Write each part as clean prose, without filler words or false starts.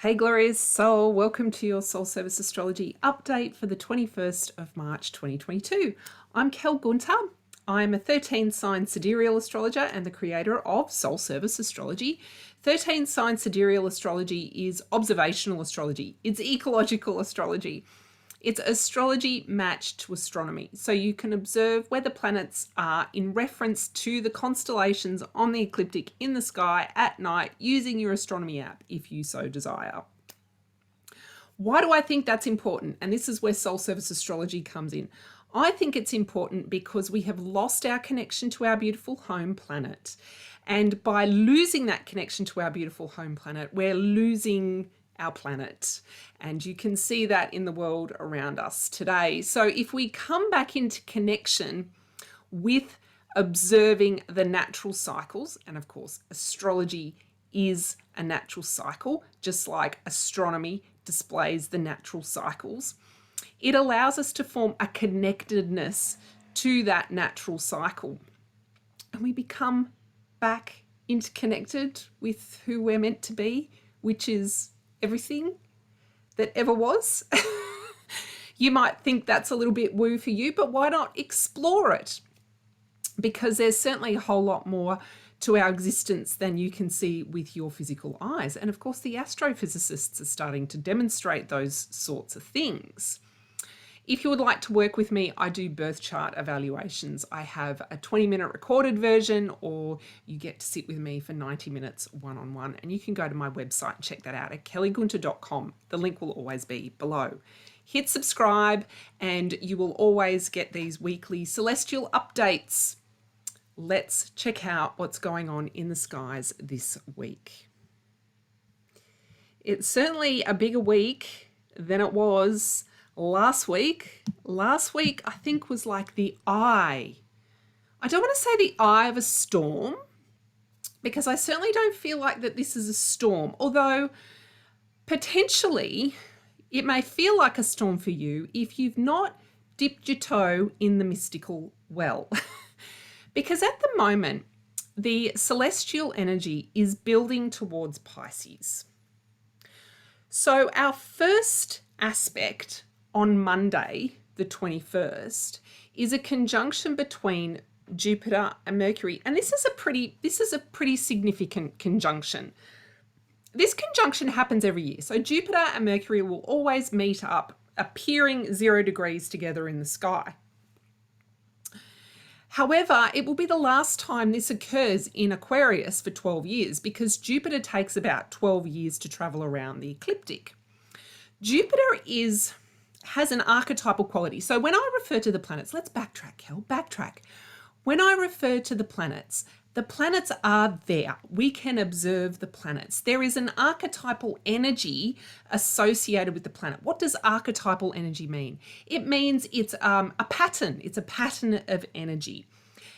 Hey glorious soul, welcome to your Soul Service Astrology update for the 21st of March 2022. I'm Kel Gunter. I'm a 13 sign sidereal astrologer and the creator of Soul Service Astrology. 13 sign sidereal astrology is observational astrology. It's ecological astrology. It's astrology matched to astronomy. So you can observe where the planets are in reference to the constellations on the ecliptic in the sky at night using your astronomy app if you so desire. Why do I think that's important? And this is where Soul Service Astrology comes in. I think it's important because we have lost our connection to our beautiful home planet. And by losing that connection to our beautiful home planet, we're losing our planet. And you can see that in the world around us today. So if we come back into connection with observing the natural cycles, and of course, astrology is a natural cycle, just like astronomy displays the natural cycles, it allows us to form a connectedness to that natural cycle. And we become back interconnected with who we're meant to be, which is everything that ever was. You might think that's a little bit woo for you, but why not explore it? Because there's certainly a whole lot more to our existence than you can see with your physical eyes. And of course, the astrophysicists are starting to demonstrate those sorts of things. If you would like to work with me, I do birth chart evaluations. I have a 20-minute recorded version, or you get to sit with me for 90 minutes one-on-one. And you can go to my website and check that out at kellygunter.com. The link will always be below. Hit subscribe and you will always get these weekly celestial updates. Let's check out what's going on in the skies this week. It's certainly a bigger week than it was last week. Last week, I think, was like the eye. I don't want to say the eye of a storm, because I certainly don't feel like that this is a storm, although potentially it may feel like a storm for you if you've not dipped your toe in the mystical well. Because at the moment, the celestial energy is building towards Pisces. So our first aspect on Monday, the 21st, is a conjunction between Jupiter and Mercury. And this is a pretty significant conjunction. This conjunction happens every year. So Jupiter and Mercury will always meet up, appearing 0 degrees together in the sky. However, it will be the last time this occurs in Aquarius for 12 years, because Jupiter takes about 12 years to travel around the ecliptic. Jupiter has an archetypal quality. So when I refer to the planets, let's backtrack, Kel, backtrack. When I refer to the planets are there. We can observe the planets. There is an archetypal energy associated with the planet. What does archetypal energy mean? It means it's a pattern. It's a pattern of energy.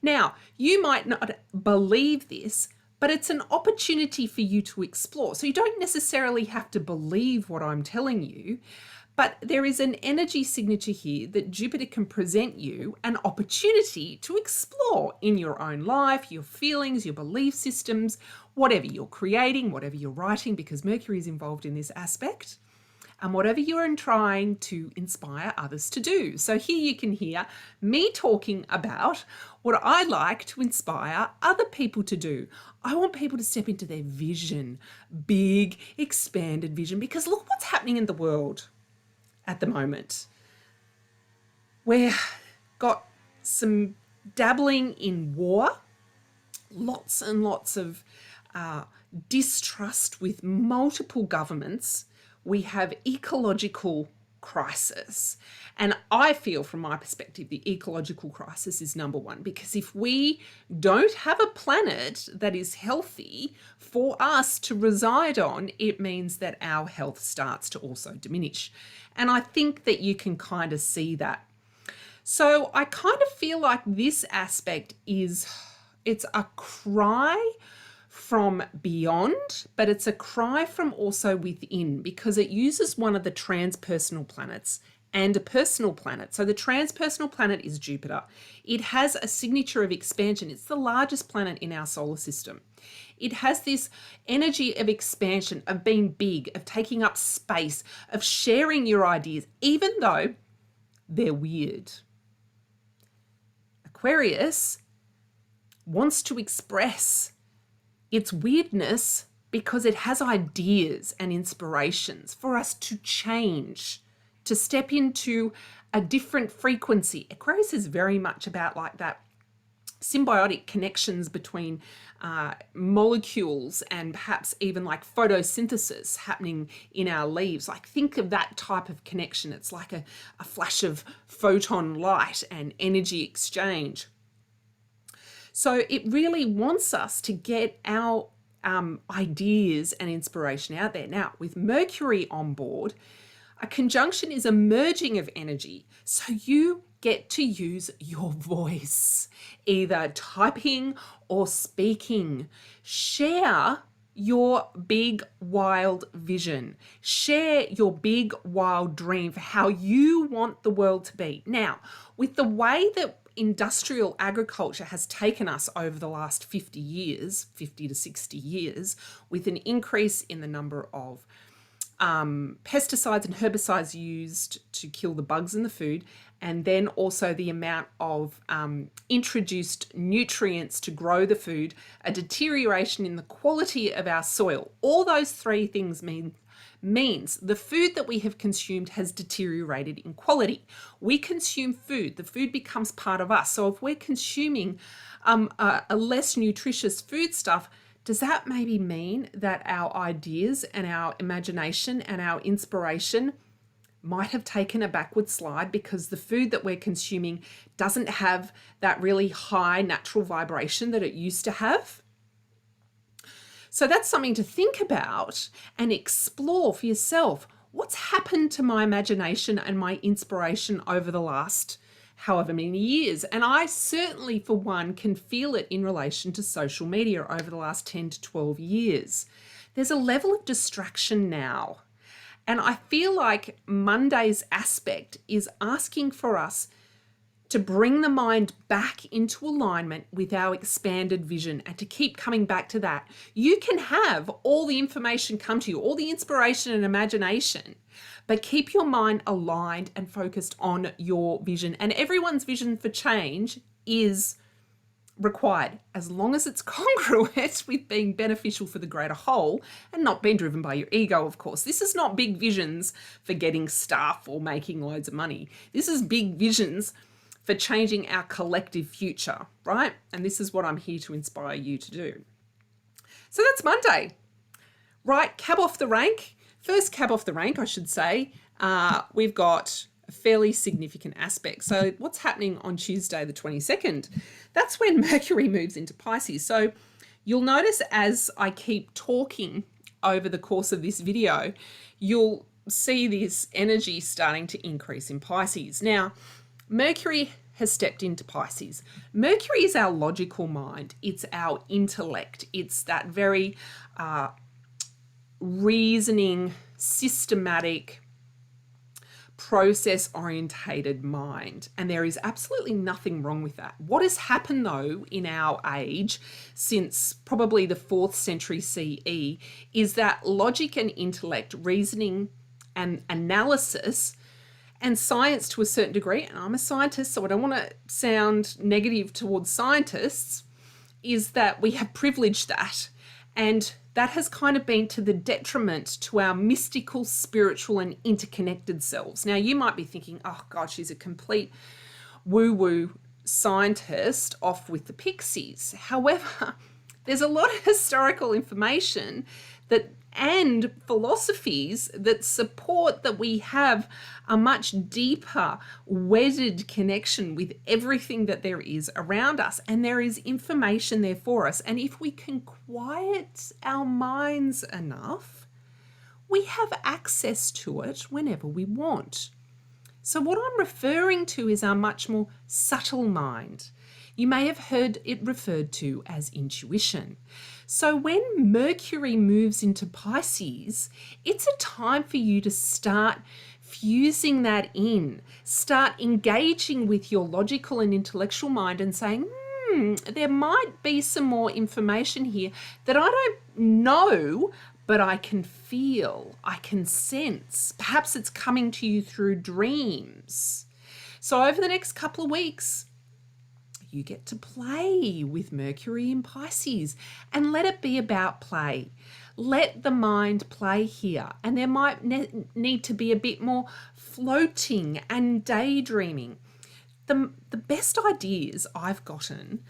Now, you might not believe this, but it's an opportunity for you to explore. So you don't necessarily have to believe what I'm telling you, but there is an energy signature here that Jupiter can present you an opportunity to explore in your own life, your feelings, your belief systems, whatever you're creating, whatever you're writing, because Mercury is involved in this aspect, and whatever you're trying to inspire others to do. So here you can hear me talking about what I like to inspire other people to do. I want people to step into their vision, big, expanded vision, because look what's happening in the world at the moment. We've got some dabbling in war, lots and lots of distrust with multiple governments. We have ecological crisis. And I feel, from my perspective, the ecological crisis is number one, because if we don't have a planet that is healthy for us to reside on, it means that our health starts to also diminish. And I think that you can kind of see that. So I kind of feel like this aspect it's a cry from beyond, but it's a cry from also within, because it uses one of the transpersonal planets, and a personal planet. So the transpersonal planet is Jupiter. It has a signature of expansion. It's the largest planet in our solar system. It has this energy of expansion, of being big, of taking up space, of sharing your ideas, even though they're weird. Aquarius wants to express its weirdness because it has ideas and inspirations for us to change, to step into a different frequency. Aquarius is very much about like that symbiotic connections between molecules and perhaps even like photosynthesis happening in our leaves. Like think of that type of connection. It's like a flash of photon light and energy exchange. So it really wants us to get our ideas and inspiration out there. Now, with Mercury on board, a conjunction is a merging of energy. So you get to use your voice, either typing or speaking. Share your big, wild vision. Share your big, wild dream for how you want the world to be. Now, with the way that industrial agriculture has taken us over the last 50 years, 50 to 60 years, with an increase in the number of pesticides and herbicides used to kill the bugs in the food, and then also the amount of introduced nutrients to grow the food, a deterioration in the quality of our soil. All those three things means the food that we have consumed has deteriorated in quality. We consume food, the food becomes part of us. So if we're consuming a less nutritious food stuff, does that maybe mean that our ideas and our imagination and our inspiration might have taken a backward slide because the food that we're consuming doesn't have that really high natural vibration that it used to have? So that's something to think about and explore for yourself. What's happened to my imagination and my inspiration over the last however many years? And I certainly, for one, can feel it in relation to social media over the last 10 to 12 years. There's a level of distraction now. And I feel like Monday's aspect is asking for us to bring the mind back into alignment with our expanded vision and to keep coming back to that. You can have all the information come to you, all the inspiration and imagination, but keep your mind aligned and focused on your vision. And everyone's vision for change is required, as long as it's congruent with being beneficial for the greater whole and not being driven by your ego, of course. This is not big visions for getting stuff or making loads of money. This is big visions for changing our collective future, right? And this is what I'm here to inspire you to do. So that's Monday. Right, cab off the rank. First cab off the rank, I should say. We've got a fairly significant aspect. So what's happening on Tuesday, the 22nd? That's when Mercury moves into Pisces. So you'll notice as I keep talking over the course of this video, you'll see this energy starting to increase in Pisces. Now, Mercury has stepped into Pisces. Mercury is our logical mind. It's our intellect. It's that very reasoning, systematic, process-orientated mind. And there is absolutely nothing wrong with that. What has happened, though, in our age, since probably the 4th century CE, is that logic and intellect, reasoning and analysis, and science to a certain degree, and I'm a scientist, so I don't want to sound negative towards scientists, is that we have privileged that. And that has kind of been to the detriment to our mystical, spiritual, and interconnected selves. Now, you might be thinking, oh God, she's a complete woo-woo scientist off with the pixies. However, there's a lot of historical information and philosophies that support that we have a much deeper, wedded connection with everything that there is around us. And there is information there for us. And if we can quiet our minds enough, we have access to it whenever we want. So what I'm referring to is our much more subtle mind. You may have heard it referred to as intuition. So when Mercury moves into Pisces, it's a time for you to start fusing that in. Start engaging with your logical and intellectual mind and saying, there might be some more information here that I don't know, but I can feel, I can sense. Perhaps it's coming to you through dreams. So over the next couple of weeks, you get to play with Mercury in Pisces and let it be about play. Let the mind play here. And there might need to be a bit more floating and daydreaming. The best ideas I've gotten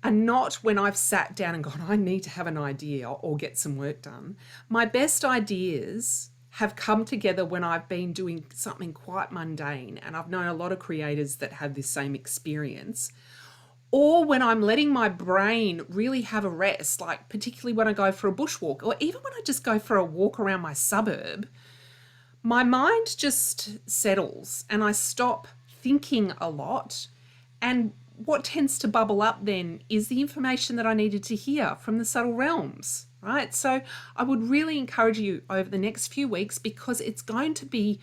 are not when I've sat down and gone, I need to have an idea or get some work done. My best ideas have come together when I've been doing something quite mundane, and I've known a lot of creators that have this same experience, or when I'm letting my brain really have a rest, like particularly when I go for a bushwalk, or even when I just go for a walk around my suburb, my mind just settles and I stop thinking a lot. And what tends to bubble up then is the information that I needed to hear from the subtle realms, right? So I would really encourage you over the next few weeks, because it's going to be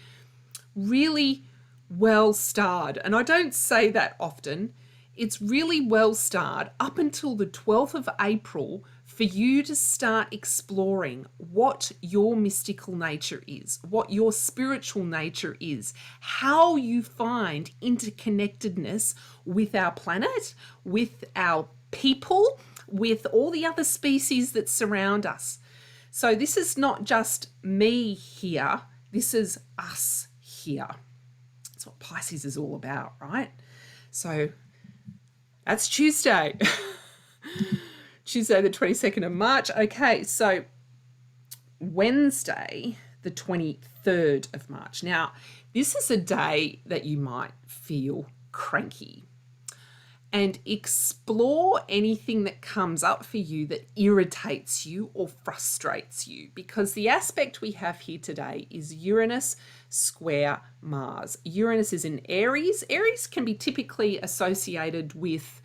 really well starred. And I don't say that often. It's really well starred up until the 12th of April for you to start exploring what your mystical nature is, what your spiritual nature is, how you find interconnectedness with our planet, with our people, with all the other species that surround us. So this is not just me here, this is us here. That's what Pisces is all about, right? So that's Tuesday. Tuesday, the 22nd of March. Okay, so Wednesday, the 23rd of March. Now, this is a day that you might feel cranky, and explore anything that comes up for you that irritates you or frustrates you, because the aspect we have here today is Uranus square Mars. Uranus is in Aries. Aries can be typically associated with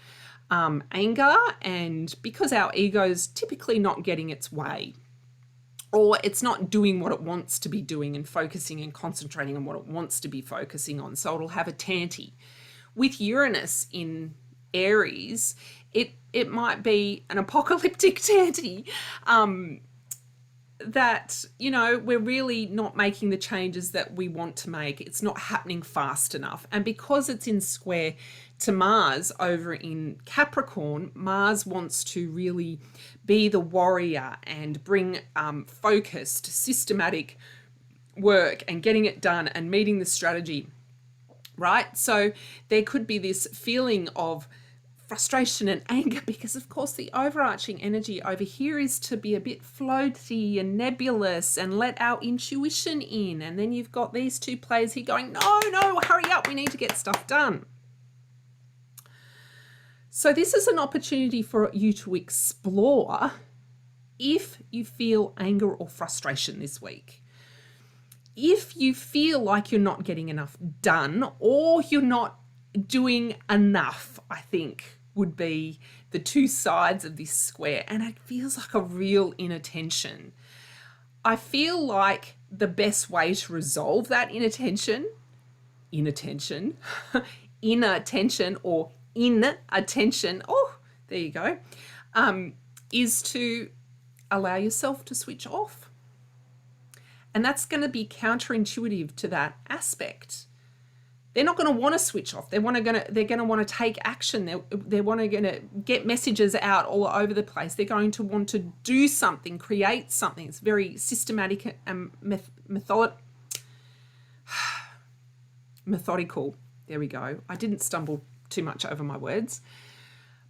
anger, and because our ego's typically not getting its way, or it's not doing what it wants to be doing and focusing and concentrating on what it wants to be focusing on, so it'll have a tanty. With Uranus in Aries, it might be an apocalyptic tanty, that, you know, we're really not making the changes that we want to make. It's not happening fast enough. And because it's in square to Mars over in Capricorn, Mars wants to really be the warrior and bring focused, systematic work and getting it done and meeting the strategy, right? So there could be this feeling of frustration and anger, because of course the overarching energy over here is to be a bit floaty and nebulous and let our intuition in. And then you've got these two players here going, no, hurry up, we need to get stuff done. So this is an opportunity for you to explore if you feel anger or frustration this week. If you feel like you're not getting enough done, or you're not doing enough, I think would be the two sides of this square, and it feels like a real inner tension. I feel like the best way to resolve that inner tension, oh, there you go, is to allow yourself to switch off. And that's going to be counterintuitive to that aspect. They're not going to want to switch off. They're going to want to take action. They're going to get messages out all over the place. They're going to want to do something, create something. It's very systematic and methodical. There we go. I didn't stumble too much over my words,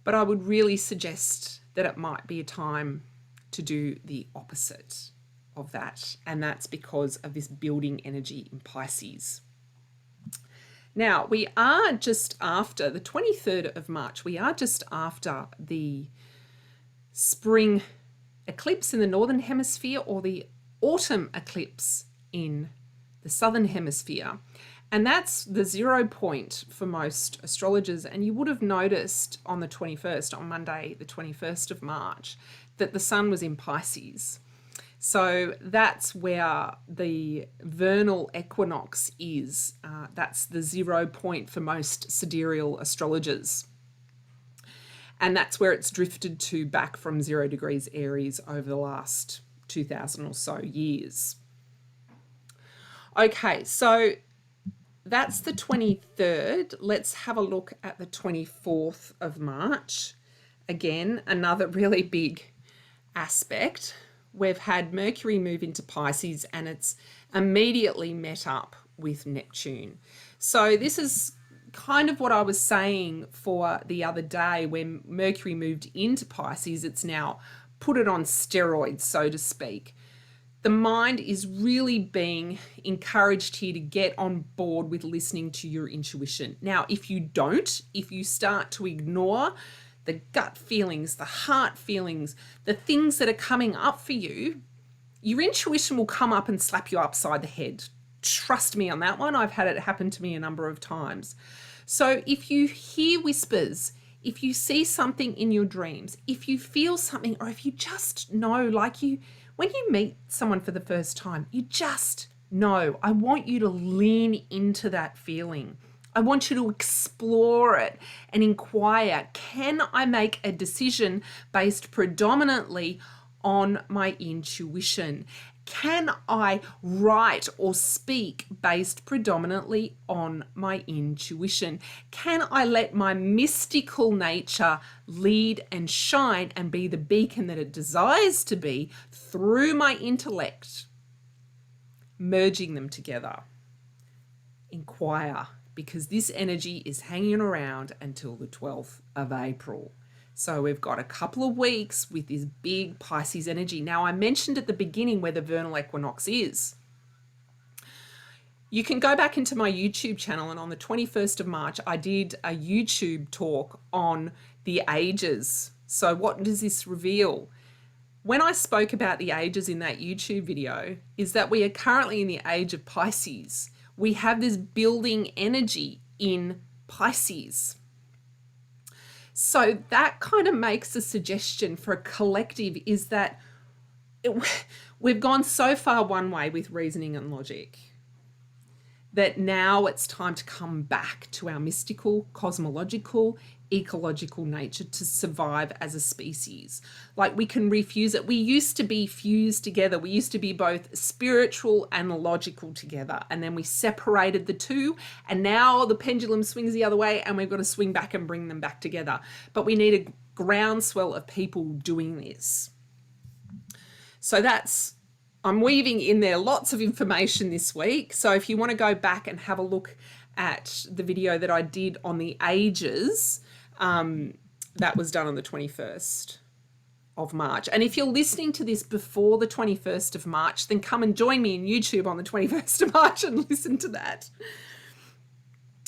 but I would really suggest that it might be a time to do the opposite of that. And that's because of this building energy in Pisces. Now, we are just after the 23rd of March. We are just after the spring eclipse in the Northern Hemisphere, or the autumn eclipse in the Southern Hemisphere. And that's the 0 point for most astrologers. And you would have noticed on the 21st, on Monday, the 21st of March, that the sun was in Pisces. So that's where the vernal equinox is. That's the 0 point for most sidereal astrologers. And that's where it's drifted to back from 0 degrees Aries over the last 2000 or so years. Okay, so that's the 23rd. Let's have a look at the 24th of March. Again, another really big aspect. We've had Mercury move into Pisces and it's immediately met up with Neptune. So this is kind of what I was saying for the other day when Mercury moved into Pisces. It's now put it on steroids, so to speak. The mind is really being encouraged here to get on board with listening to your intuition. Now, if you don't, if you start to ignore the gut feelings, the heart feelings, the things that are coming up for you, your intuition will come up and slap you upside the head. Trust me on that one. I've had it happen to me a number of times. So if you hear whispers, if you see something in your dreams, if you feel something, or if you just know, when you meet someone for the first time, you just know, I want you to lean into that feeling. I want you to explore it and inquire, can I make a decision based predominantly on my intuition? Can I write or speak based predominantly on my intuition? Can I let my mystical nature lead and shine and be the beacon that it desires to be through my intellect, merging them together? Inquire, because this energy is hanging around until the 12th of April. So we've got a couple of weeks with this big Pisces energy. Now, I mentioned at the beginning where the vernal equinox is. You can go back into my YouTube channel, and on the 21st of March, I did a YouTube talk on the ages. So what does this reveal? When I spoke about the ages in that YouTube video, is that we are currently in the age of Pisces. We have this building energy in Pisces. So that kind of makes a suggestion for a collective is that we've gone so far one way with reasoning and logic that now it's time to come back to our mystical, cosmological, ecological nature to survive as a species. Like, we can refuse it. We used to be fused together. We used to be both spiritual and logical together. And then we separated the two. And now the pendulum swings the other way and we've got to swing back and bring them back together. But we need a groundswell of people doing this. So I'm weaving in there lots of information this week. So if you want to go back and have a look at the video that I did on the ages, that was done on the 21st of March. And if you're listening to this before the 21st of March, then come and join me in YouTube on the 21st of March and listen to that.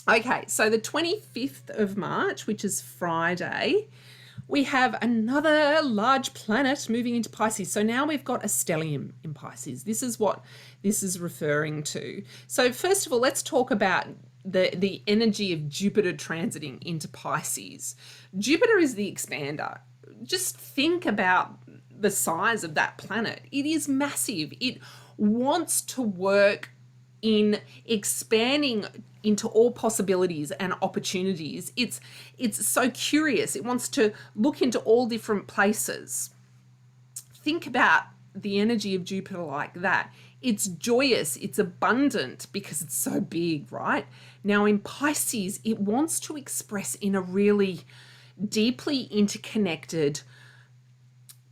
Okay, so the 25th of March, which is Friday, we have another large planet moving into Pisces. So now we've got a stellium in Pisces. This is what this is referring to. So first of all, let's talk about the energy of Jupiter transiting into Pisces. Jupiter is the expander. Just think about the size of that planet. It is massive. It wants to work in expanding into all possibilities and opportunities. It's so curious. It wants to look into all different places. Think about the energy of Jupiter like that. It's joyous, it's abundant because it's so big, right? Now in Pisces, it wants to express in a really deeply interconnected,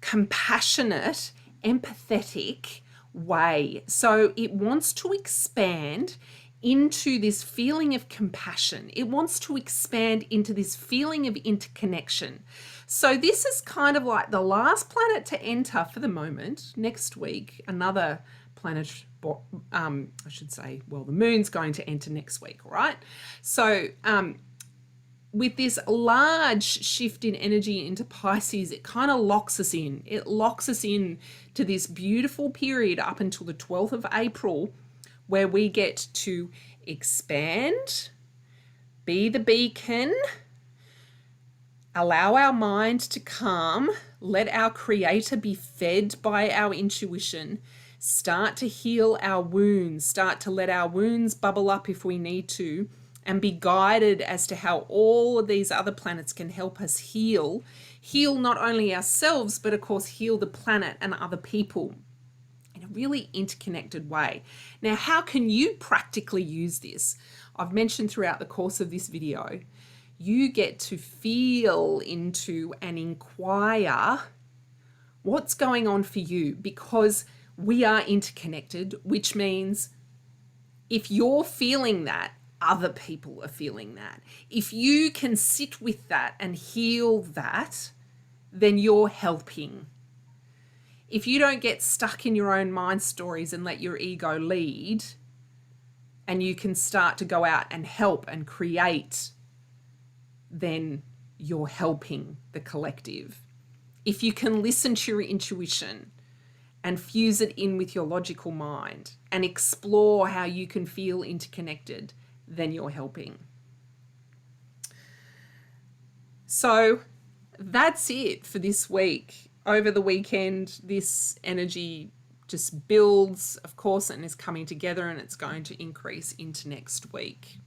compassionate, empathetic way. So it wants to expand into this feeling of compassion. It wants to expand into this feeling of interconnection. So this is kind of like the last planet to enter for the moment. Next week, another planet, I should say, well, the moon's going to enter next week, all right? So with this large shift in energy into Pisces, it kind of locks us in. It locks us in to this beautiful period up until the 12th of April, where we get to expand, be the beacon, allow our mind to calm, let our creator be fed by our intuition, start to heal our wounds, start to let our wounds bubble up if we need to, and be guided as to how all of these other planets can help us heal not only ourselves, but of course heal the planet and other people in a really interconnected way. Now, how can you practically use this? I've mentioned throughout the course of this video, you get to feel into and inquire what's going on for you, because we are interconnected, which means if you're feeling that, other people are feeling that. If you can sit with that and heal that, then you're helping. If you don't get stuck in your own mind stories and let your ego lead, and you can start to go out and help and create, then you're helping the collective. If you can listen to your intuition and fuse it in with your logical mind and explore how you can feel interconnected, then you're helping. So that's it for this week. Over the weekend, this energy just builds, of course, and is coming together, and it's going to increase into next week.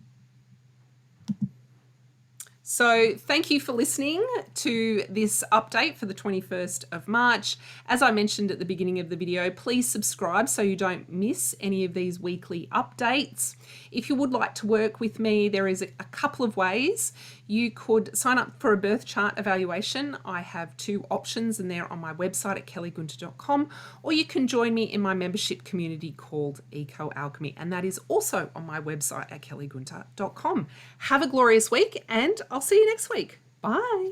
So thank you for listening to this update for the 21st of March. As I mentioned at the beginning of the video, please subscribe so you don't miss any of these weekly updates. If you would like to work with me, there is a couple of ways. You could sign up for a birth chart evaluation. I have 2 options, and they're on my website at kellygunter.com, or you can join me in my membership community called Eco Alchemy, and that is also on my website at kellygunter.com. Have a glorious week, and I'll see you next week. Bye.